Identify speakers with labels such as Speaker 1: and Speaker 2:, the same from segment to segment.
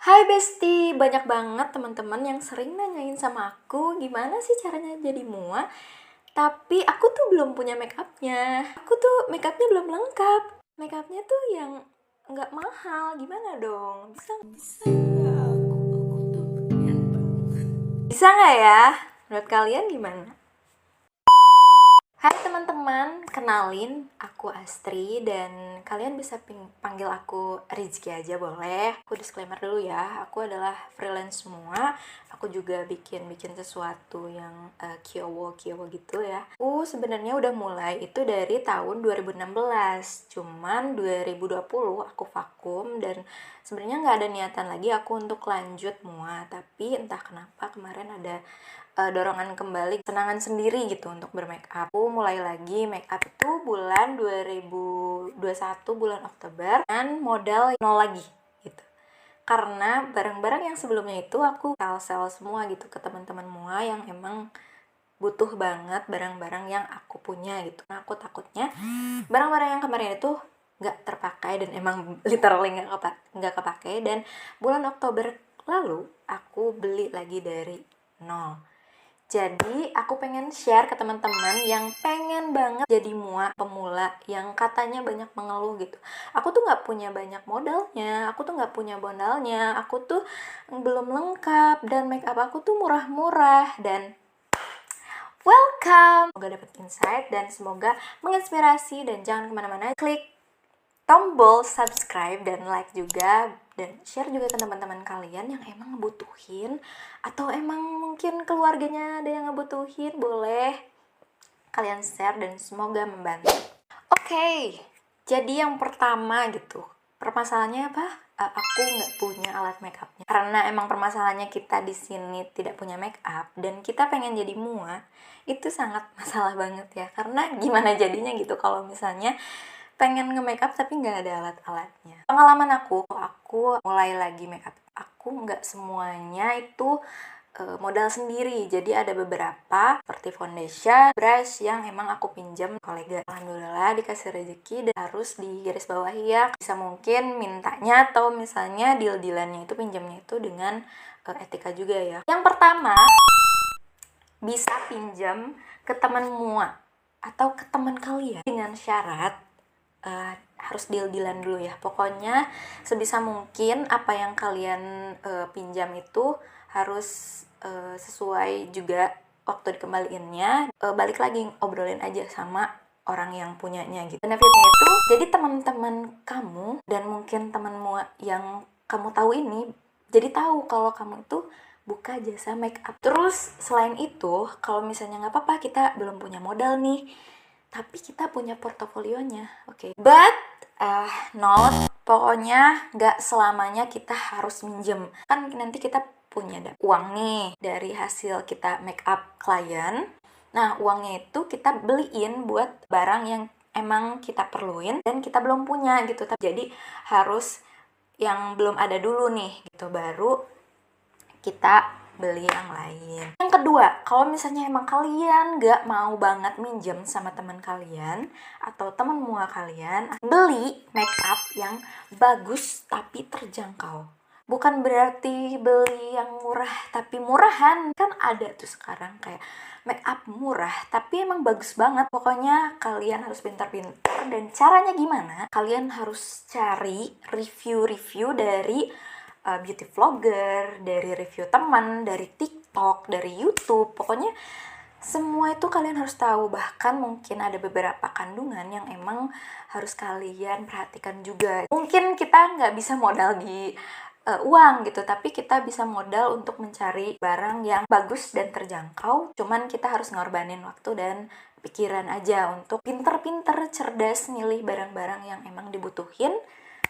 Speaker 1: Hai Besti, banyak banget teman-teman yang sering nanyain sama aku gimana sih caranya jadi mua. Tapi aku tuh belum punya make upnya. Aku tuh make upnya belum lengkap. Make upnya tuh yang nggak mahal. Gimana dong? Bisa nggak aku tuh pengen banget. Bisa nggak ya? Menurut kalian gimana? Hai teman-teman, kenalin aku Astri dan kalian bisa panggil aku Rizky aja boleh. Aku disclaimer dulu ya, aku adalah freelance semua. Aku juga bikin sesuatu yang kiowo gitu ya. Aku sebenarnya udah mulai itu dari tahun 2016. Cuman 2020 aku vakum dan sebenarnya nggak ada niatan lagi aku untuk lanjut mua. Tapi entah kenapa kemarin ada dorongan kembali, senangan sendiri gitu untuk bermake up. Aku mulai lagi make up itu bulan 2021 bulan Oktober dan modal nol lagi gitu. Karena barang-barang yang sebelumnya itu aku sell semua gitu ke teman-teman mua yang emang butuh banget barang-barang yang aku punya gitu. Nah, aku takutnya barang-barang yang kemarin itu nggak terpakai dan emang literally nggak kepakai. Dan bulan Oktober lalu aku beli lagi dari nol. Jadi aku pengen share ke teman-teman yang pengen banget jadi mua pemula yang katanya banyak mengeluh gitu. Aku tuh nggak punya banyak modalnya, aku tuh nggak punya modalnya, aku tuh belum lengkap dan make up aku tuh murah-murah dan welcome. Semoga dapet insight dan semoga menginspirasi dan jangan kemana-mana. Klik tombol subscribe dan like juga dan share juga ke teman-teman kalian yang emang ngebutuhin atau emang mungkin keluarganya ada yang ngebutuhin, boleh kalian share dan semoga membantu. Oke, jadi yang pertama gitu, permasalahannya apa? Aku nggak punya alat makeupnya karena emang permasalahannya kita di sini tidak punya make up dan kita pengen jadi mua, itu sangat masalah banget ya. Karena gimana jadinya gitu kalau misalnya pengen nge-makeup tapi nggak ada alat-alatnya. Pengalaman aku mulai lagi makeup, aku nggak semuanya itu modal sendiri. Jadi ada beberapa seperti foundation, brush yang emang aku pinjam kolega. Alhamdulillah dikasih rezeki dan harus digaris bawahi ya. Bisa mungkin mintanya atau misalnya deal-dealannya itu pinjamnya itu dengan etika juga ya. Yang pertama, bisa pinjam ke teman mua atau ke teman kalian dengan syarat harus deal-dealan dulu ya. Pokoknya sebisa mungkin apa yang kalian pinjam itu harus sesuai juga waktu dikembaliinnya. Balik lagi obrolin aja sama orang yang punyanya gitu. Benefitnya itu jadi teman-teman kamu dan mungkin temanmu yang kamu tahu ini jadi tahu kalau kamu itu buka jasa make up. Terus selain itu, kalau misalnya nggak apa-apa kita belum punya modal nih, tapi kita punya portofolionya, oke. But note, pokoknya nggak selamanya kita harus minjem. Kan nanti kita punya uang nih dari hasil kita make up klien. Nah, uangnya itu kita beliin buat barang yang emang kita perluin dan kita belum punya gitu. Jadi harus yang belum ada dulu nih gitu, baru kita beli yang lain. Yang kedua, kalau misalnya emang kalian gak mau banget minjem sama teman kalian atau teman mua kalian, beli makeup yang bagus tapi terjangkau. Bukan berarti beli yang murah tapi murahan. Kan ada tuh sekarang kayak makeup murah tapi emang bagus banget. Pokoknya kalian harus pintar-pintar, dan caranya gimana? Kalian harus cari review-review dari beauty vlogger, dari review teman, dari TikTok, dari YouTube. Pokoknya semua itu kalian harus tahu. Bahkan mungkin ada beberapa kandungan yang emang harus kalian perhatikan juga. Mungkin kita nggak bisa modal di uang gitu, tapi kita bisa modal untuk mencari barang yang bagus dan terjangkau. Cuman kita harus ngorbanin waktu dan pikiran aja untuk pinter-pinter cerdas milih barang-barang yang emang dibutuhin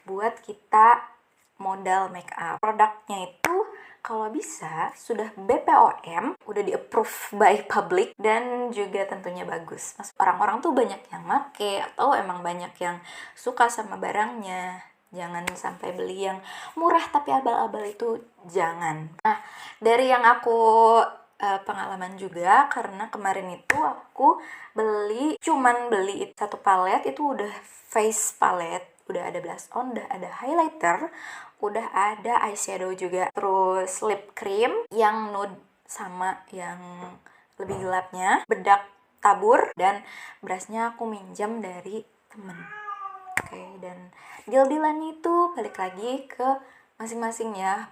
Speaker 1: buat kita modal make up. Produknya itu kalau bisa sudah BPOM, udah di-approve by public, dan juga tentunya bagus. Orang-orang tuh banyak yang make atau emang banyak yang suka sama barangnya. Jangan sampai beli yang murah tapi abal-abal, itu jangan. Nah, dari yang aku pengalaman juga, karena kemarin itu aku cuman beli satu palet, itu udah face palette, udah ada blush on, udah ada highlighter, udah ada eyeshadow juga, terus lip cream yang nude sama yang lebih gelapnya, bedak tabur, dan brushnya aku minjam dari temen. Oke, dan deal-dealannya itu balik lagi ke masing-masing ya.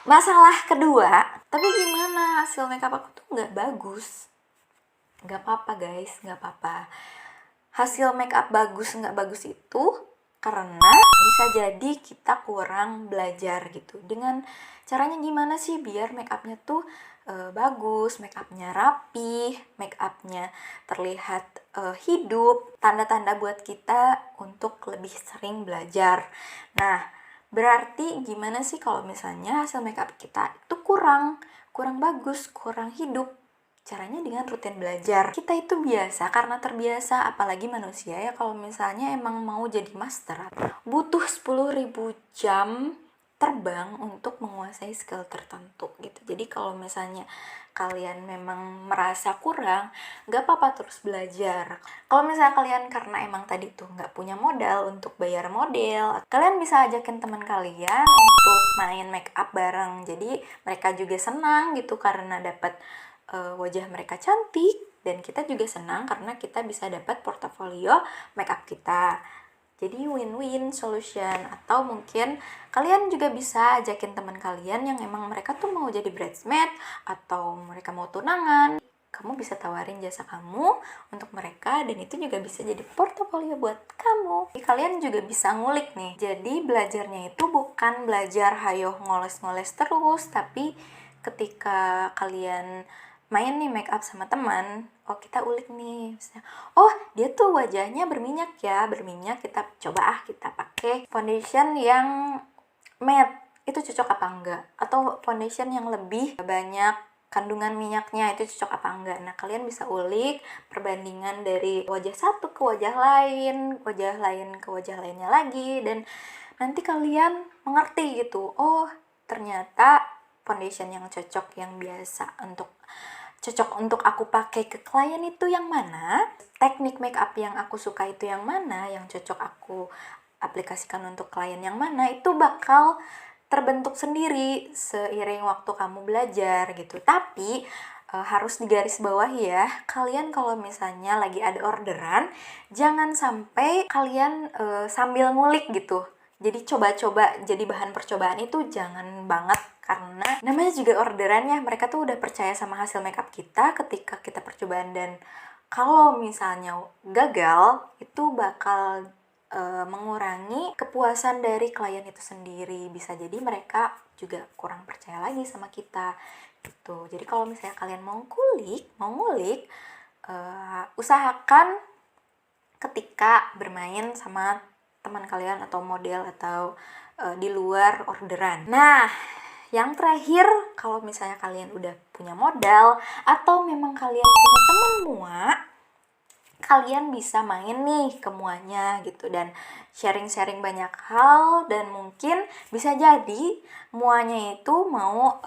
Speaker 1: Masalah kedua, tapi gimana hasil makeup aku tuh nggak bagus. Nggak apa-apa guys, nggak apa-apa. Hasil makeup bagus nggak bagus itu karena bisa jadi kita kurang belajar gitu. Dengan caranya gimana sih biar makeupnya tuh bagus, makeupnya rapi, makeupnya terlihat hidup, tanda-tanda buat kita untuk lebih sering belajar. Nah, berarti gimana sih kalau misalnya hasil makeup kita itu kurang bagus, kurang hidup? Caranya dengan rutin belajar. Kita itu biasa karena terbiasa, apalagi manusia ya, kalau misalnya emang mau jadi master butuh 10.000 jam terbang untuk menguasai skill tertentu gitu. Jadi kalau misalnya kalian memang merasa kurang, gak apa-apa, terus belajar. Kalau misalnya kalian karena emang tadi tuh gak punya modal untuk bayar model, kalian bisa ajakin teman kalian untuk main make up bareng. Jadi mereka juga senang gitu karena dapat wajah mereka cantik, dan kita juga senang karena kita bisa dapat portofolio makeup kita. Jadi win-win solution. Atau mungkin kalian juga bisa ajakin teman kalian yang emang mereka tuh mau jadi bridesmaid atau mereka mau tunangan. Kamu bisa tawarin jasa kamu untuk mereka, dan itu juga bisa jadi portofolio buat kamu. Jadi kalian juga bisa ngulik nih. Jadi belajarnya itu bukan belajar hayo ngoles-ngoles terus, tapi ketika kalian main nih make up sama teman, oh kita ulik nih, misalnya, oh dia tuh wajahnya berminyak ya, kita coba kita pakai foundation yang matte, itu cocok apa enggak, atau foundation yang lebih banyak kandungan minyaknya, itu cocok apa enggak. Nah, kalian bisa ulik perbandingan dari wajah satu ke wajah lain ke wajah lainnya lagi, dan nanti kalian mengerti gitu, oh ternyata foundation yang cocok, yang biasa cocok untuk aku pakai ke klien itu yang mana, teknik make up yang aku suka itu yang mana, yang cocok aku aplikasikan untuk klien yang mana, itu bakal terbentuk sendiri seiring waktu kamu belajar gitu. Tapi harus digarisbawahi ya, kalian kalau misalnya lagi ada orderan, jangan sampai kalian sambil ngulik gitu. Jadi coba-coba, jadi bahan percobaan itu jangan banget, karena namanya juga orderan ya, mereka tuh udah percaya sama hasil makeup kita ketika kita percobaan, dan kalau misalnya gagal itu bakal mengurangi kepuasan dari klien itu sendiri. Bisa jadi mereka juga kurang percaya lagi sama kita gitu. Jadi kalau misalnya kalian mau ngulik, usahakan ketika bermain sama teman kalian atau model atau di luar orderan. Nah, yang terakhir, kalau misalnya kalian udah punya modal atau memang kalian punya teman mua, kalian bisa main nih ke muanya gitu, dan sharing-sharing banyak hal, dan mungkin bisa jadi muanya itu mau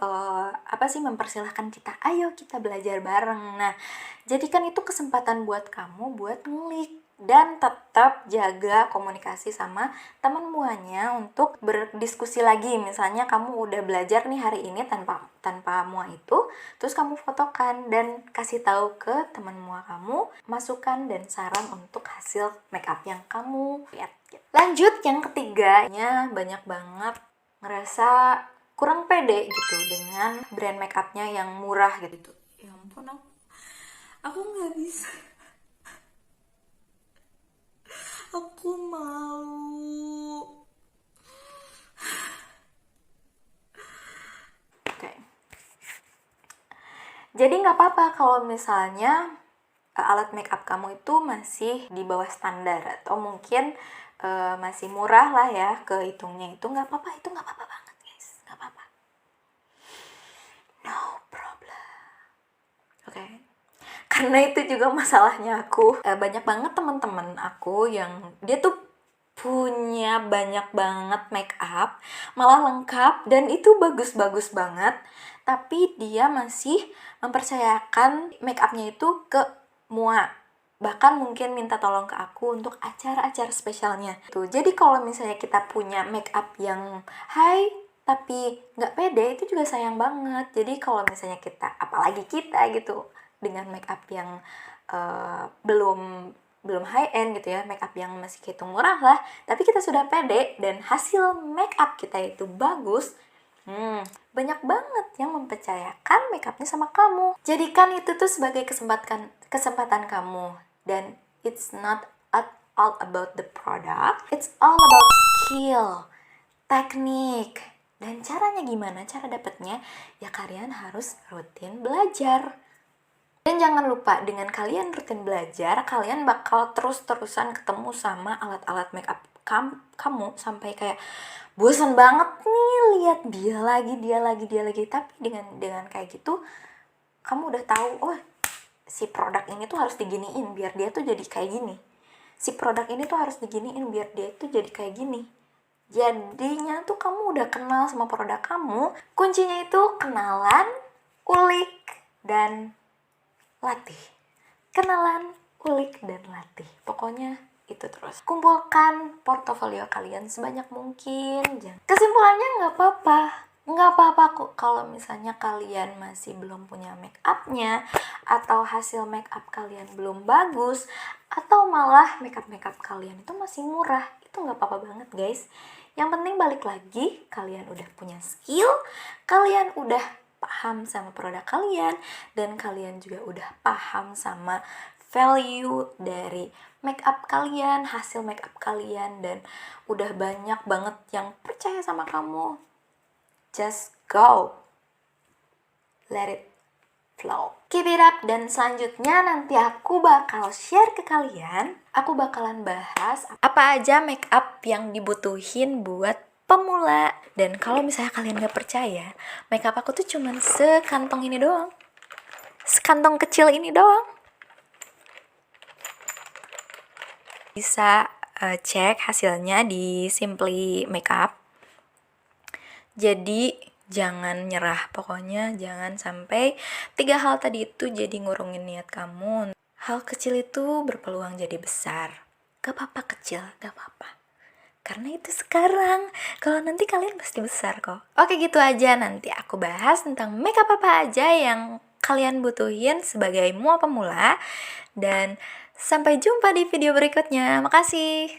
Speaker 1: mempersilahkan kita, ayo kita belajar bareng. Nah, jadikan itu kesempatan buat kamu buat ngulik, dan tetap jaga komunikasi sama teman muanya untuk berdiskusi lagi. Misalnya kamu udah belajar nih hari ini tanpa mua itu, terus kamu fotokan dan kasih tahu ke teman mua kamu masukan dan saran untuk hasil make up yang kamu lihat. Lanjut, yang ketiganya, banyak banget ngerasa kurang pede gitu dengan brand make upnya yang murah gitu. Ya ampun, aku nggak bisa. Aku mau. Oke. Jadi nggak apa-apa kalau misalnya alat make up kamu itu masih di bawah standar, atau mungkin masih murah lah ya kehitungnya, itu nggak apa-apa, itu nggak apa-apa banget guys, nggak apa-apa, no problem. Oke. Karena itu juga masalahnya aku, banyak banget teman-teman aku yang dia tuh punya banyak banget make up, malah lengkap, dan itu bagus-bagus banget, tapi dia masih mempercayakan make upnya itu ke mua. bahkan mungkin minta tolong ke aku untuk acara-acara spesialnya tuh. Jadi kalau misalnya kita punya make up yang high tapi nggak pede, itu juga sayang banget. Jadi kalau misalnya kita, apalagi kita gitu, dengan make up yang belum high end gitu ya, make up yang masih hitung murah lah, tapi kita sudah pede dan hasil make up kita itu bagus, banyak banget yang mempercayakan make upnya sama kamu. Jadikan itu tuh sebagai kesempatan kamu. Dan it's not at all about the product, it's all about skill, teknik, dan caranya gimana, cara dapetnya ya kalian harus rutin belajar. Dan jangan lupa, dengan kalian rutin belajar, kalian bakal terus-terusan ketemu sama alat-alat makeup kamu sampai kayak bosan banget nih lihat dia lagi. Tapi dengan kayak gitu, kamu udah tahu, oh si produk ini tuh harus diginiin biar dia tuh jadi kayak gini. Si produk ini tuh harus diginiin biar dia tuh jadi kayak gini. Jadinya tuh kamu udah kenal sama produk kamu. Kuncinya itu kenalan, ulik, dan latih. Kenalan, ulik, dan latih. Pokoknya itu terus. Kumpulkan portofolio kalian sebanyak mungkin. Kesimpulannya nggak apa-apa kok kalau misalnya kalian masih belum punya make upnya, atau hasil make up kalian belum bagus, atau malah make up kalian itu masih murah. Itu nggak apa-apa banget guys. Yang penting balik lagi, kalian udah punya skill, kalian udah paham sama produk kalian, dan kalian juga udah paham sama value dari make up kalian, hasil make up kalian, dan udah banyak banget yang percaya sama kamu. Just go, let it flow, keep it up. Dan selanjutnya nanti aku bakal share ke kalian, aku bakalan bahas apa aja make up yang dibutuhin buat pemula. Dan kalau misalnya kalian gak percaya, make up aku tuh cuman sekantong ini doang, sekantong kecil ini doang. Bisa cek hasilnya di Simply Makeup. Jadi jangan nyerah, pokoknya jangan sampai 3 hal tadi itu jadi ngurungin niat kamu. Hal kecil itu berpeluang jadi besar. Gak apa-apa kecil, gak apa-apa. Karena itu sekarang, kalau nanti kalian pasti besar kok. Oke, gitu aja, nanti aku bahas tentang makeup apa aja yang kalian butuhin sebagai mua pemula. Dan sampai jumpa di video berikutnya. Makasih.